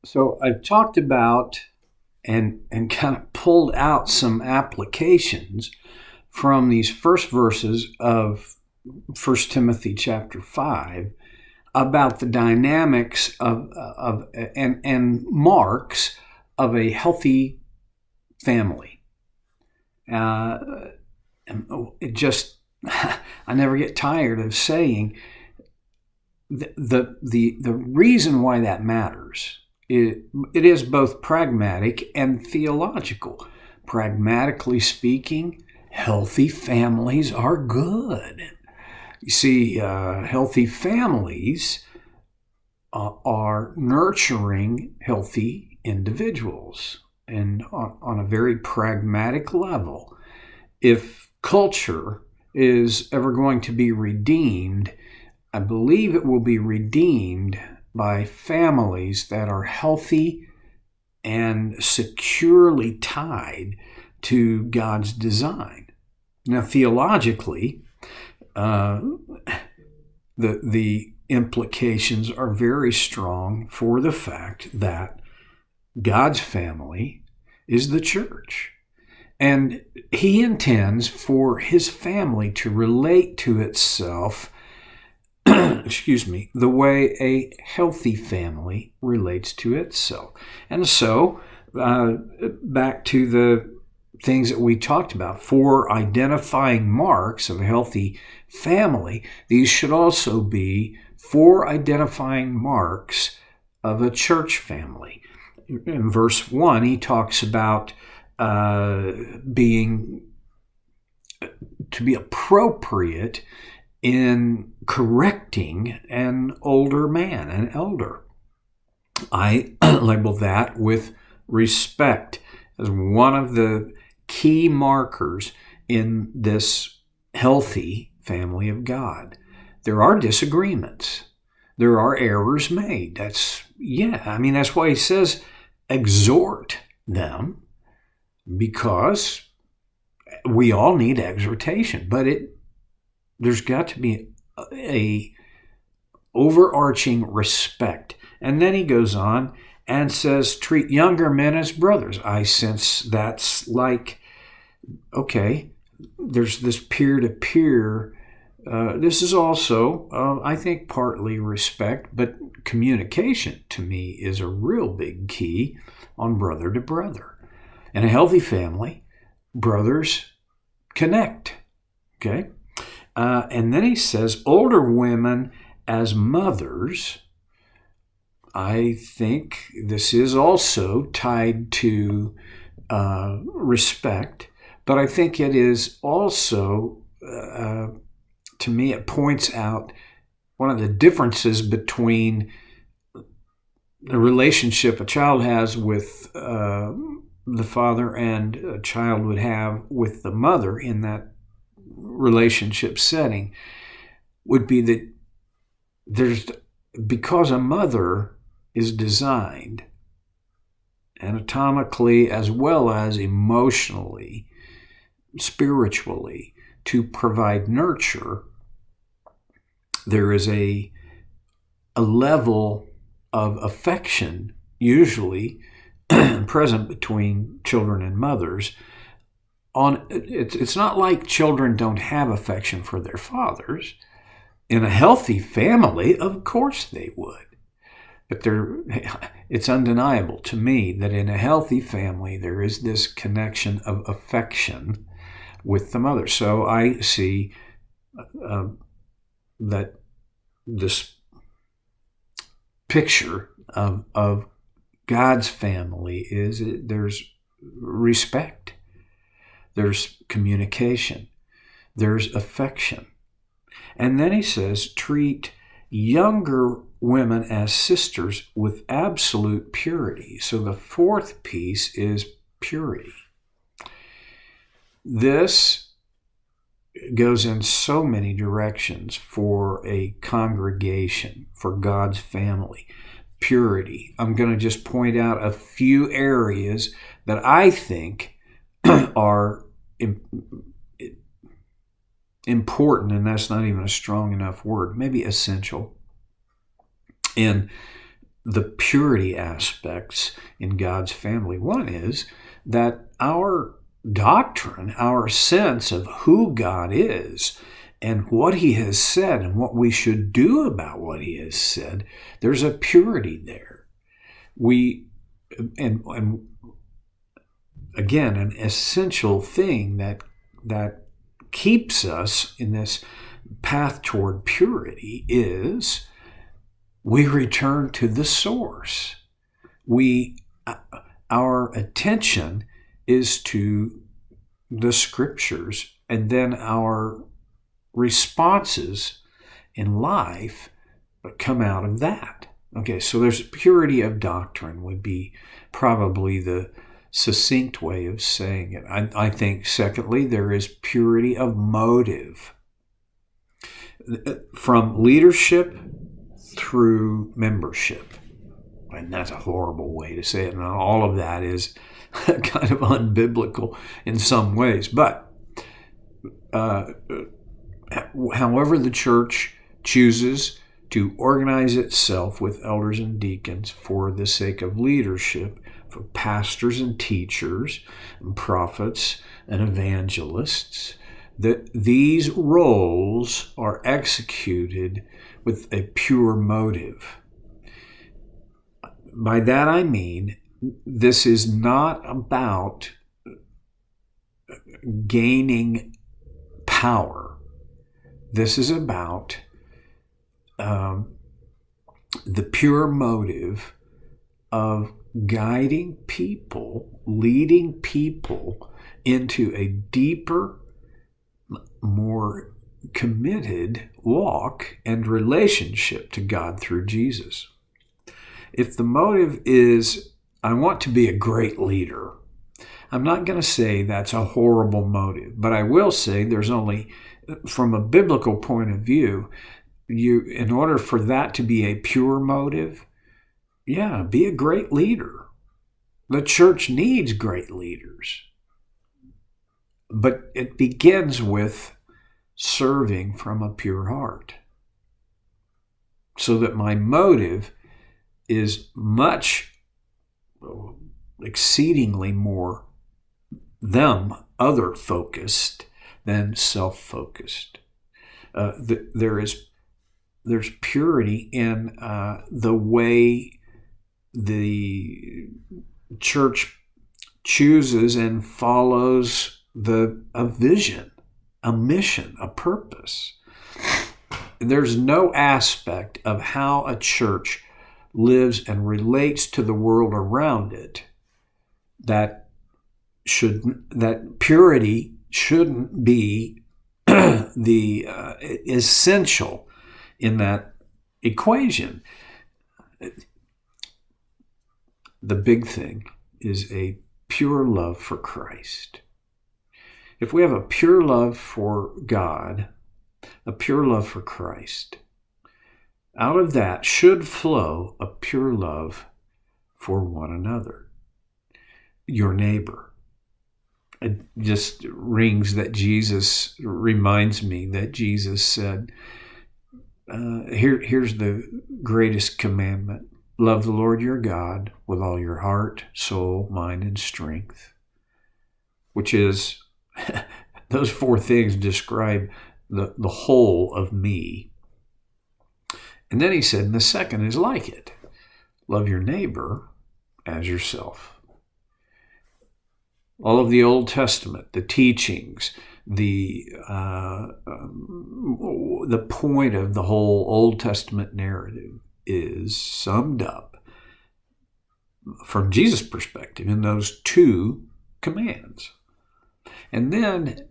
So I've talked about and kind of pulled out some applications from these first verses of First Timothy chapter 5 about the dynamics and marks of a healthy family. Uh, it just I never get tired of saying the reason why that matters. It is both pragmatic and theological. Pragmatically speaking, healthy families are good. You see, healthy families are nurturing healthy individuals. And on a very pragmatic level, if culture is ever going to be redeemed, I believe it will be redeemed by families that are healthy and securely tied to God's design. Now, theologically, the implications are very strong for the fact that God's family is the church. And he intends for his family to relate to itself the way a healthy family relates to itself. And so, back to the things that we talked about, for identifying marks of a healthy family, these should also be for identifying marks of a church family. In verse 1, he talks about being to be appropriate in correcting an older man, an elder. I label that with respect as one of the key markers in this healthy family of God. There are disagreements. There are errors made. That's why he says exhort them, because we all need exhortation, but there's got to be a overarching respect. And then he goes on and says, treat younger men as brothers. I sense that's like, okay, there's this peer-to-peer. This is also, I think, partly respect, but communication to me is a real big key on brother to brother. In a healthy family, brothers connect, okay? And then he says, older women as mothers. I think this is also tied to respect, but I think it is also, to me, it points out one of the differences between the relationship a child has with the father and a child would have with the mother in that relationship setting would be that because a mother is designed anatomically as well as emotionally, spiritually, to provide nurture, there is a level of affection usually present between children and mothers. It's not like children don't have affection for their fathers. In a healthy family, of course they would. But it's undeniable to me that in a healthy family, there is this connection of affection with the mother. So I see that this picture of God's family is there's respect, there's communication, there's affection. And then he says, treat younger women as sisters with absolute purity. So the fourth piece is purity. This goes in so many directions for a congregation, for God's family. Purity. I'm going to just point out a few areas that I think are important, and that's not even a strong enough word, maybe essential in the purity aspects in God's family. One is that our doctrine, our sense of who God is and what he has said and what we should do about what he has said, there's a purity there. And again, an essential thing that keeps us in this path toward purity is we return to the source. Our attention is to the scriptures, and then our responses in life come out of that. Okay, so there's purity of doctrine would be probably the succinct way of saying it. I think, secondly, there is purity of motive. From leadership through membership. And that's a horrible way to say it. And all of that is kind of unbiblical in some ways. But however the church chooses to organize itself with elders and deacons for the sake of leadership, for pastors and teachers and prophets and evangelists, that these roles are executed with a pure motive. By that I mean, this is not about gaining power. This is about the pure motive of guiding people, leading people into a deeper, more committed walk and relationship to God through Jesus. If the motive is, I want to be a great leader, I'm not going to say that's a horrible motive, but I will say there's only, from a biblical point of view, in order for that to be a pure motive, be a great leader. The church needs great leaders. But it begins with serving from a pure heart. So that my motive is exceedingly more other focused than self-focused. There's purity in the way the church chooses and follows a vision, a mission, a purpose. There's no aspect of how a church lives and relates to the world around it that purity shouldn't be the essential in that equation. The big thing is a pure love for Christ. If we have a pure love for God, a pure love for Christ, out of that should flow a pure love for one another, your neighbor. It just reminds me that Jesus said, here's the greatest commandment. Love the Lord your God with all your heart, soul, mind, and strength, which is, those four things describe the whole of me. And then he said, and the second is like it. Love your neighbor as yourself. All of the Old Testament, the teachings, the point of the whole Old Testament narrative is summed up from Jesus' perspective in those two commands. And then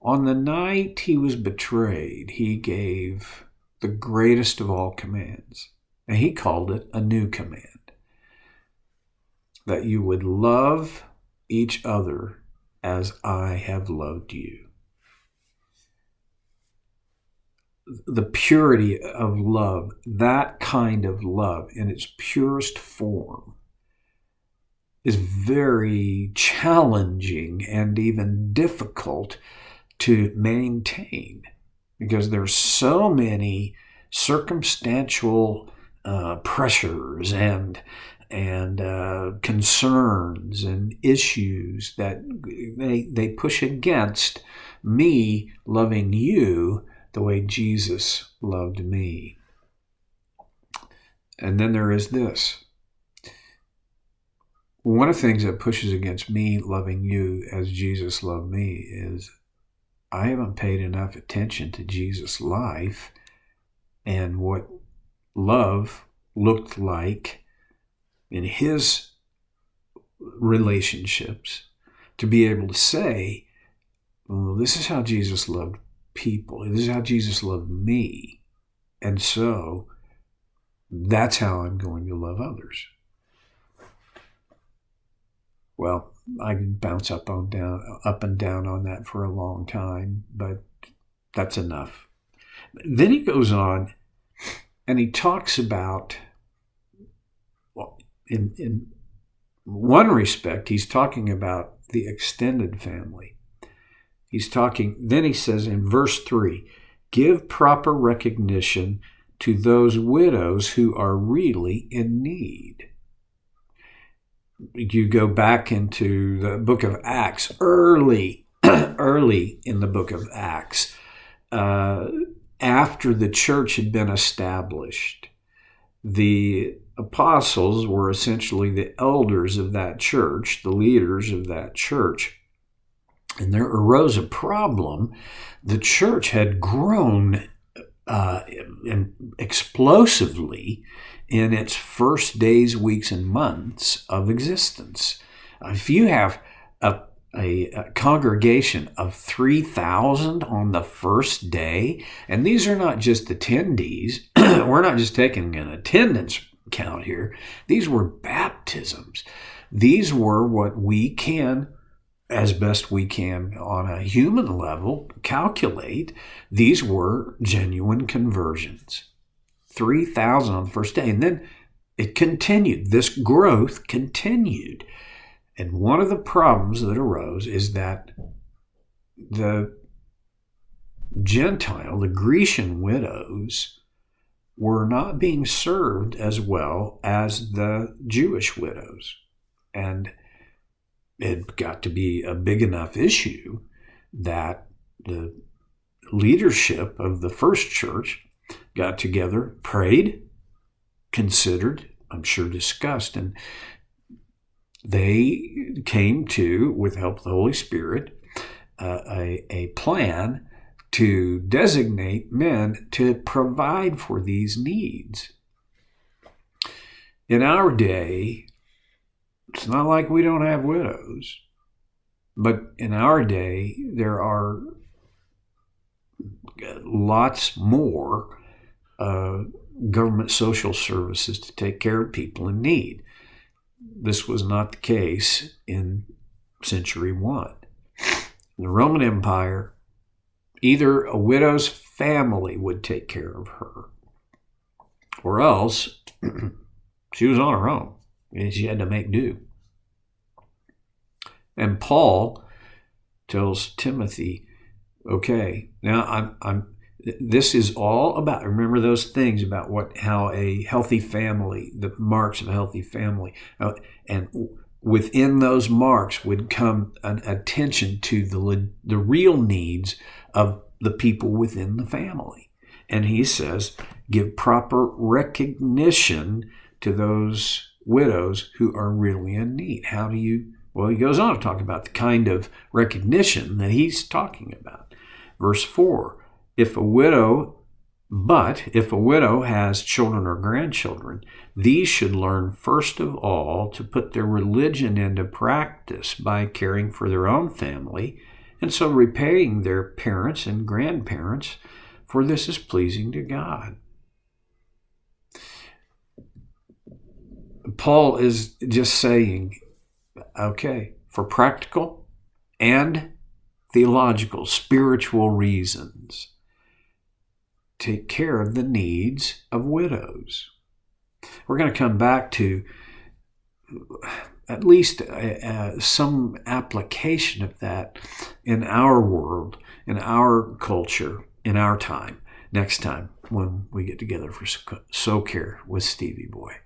on the night he was betrayed, he gave the greatest of all commands. And he called it a new command. That you would love each other as I have loved you. The purity of love, that kind of love in its purest form, is very challenging and even difficult to maintain because there's so many circumstantial pressures and concerns and issues that they push against me loving you the way Jesus loved me. And then there is this. One of the things that pushes against me loving you as Jesus loved me is I haven't paid enough attention to Jesus' life and what love looked like in his relationships to be able to say, well, this is how Jesus loved people. This is how Jesus loved me. And so that's how I'm going to love others. Well, I can bounce up and down on that for a long time, but that's enough. Then he goes on and he talks about, well, in one respect, he's talking about the extended family. Then he says in verse 3, give proper recognition to those widows who are really in need. You go back into the book of Acts, early in the book of Acts, after the church had been established, the apostles were essentially the elders of that church, the leaders of that church. And there arose a problem. The church had grown explosively in its first days, weeks, and months of existence. If you have a congregation of 3,000 on the first day, and these are not just attendees, we're not just taking an attendance count here. These were baptisms. These were what we can, as best we can on a human level, calculate. These were genuine conversions. 3,000 on the first day. And then it continued. This growth continued. And one of the problems that arose is that the the Grecian widows, were not being served as well as the Jewish widows. And it got to be a big enough issue that the leadership of the first church got together, prayed, considered, I'm sure discussed, and they came to, with the help of the Holy Spirit, a plan to designate men to provide for these needs. In our day, it's not like we don't have widows, but in our day, there are lots more government social services to take care of people in need. This was not the case in century 1. In the Roman Empire, either a widow's family would take care of her, or else she was on her own and she had to make do. And Paul tells Timothy, okay, now this is all about, remember those things about how a healthy family, the marks of a healthy family, and within those marks would come an attention to the real needs of the people within the family. And he says, give proper recognition to those widows who are really in need. How do you, well, he goes on to talk about the kind of recognition that he's talking about. Verse 4, if a widow has children or grandchildren, these should learn first of all to put their religion into practice by caring for their own family, and so repaying their parents and grandparents, for this is pleasing to God. Paul is just saying, okay, for practical and theological, spiritual reasons, take care of the needs of widows. We're going to come back to at least some application of that in our world, in our culture, in our time. next time when we get together for So Care with Stevie Boy.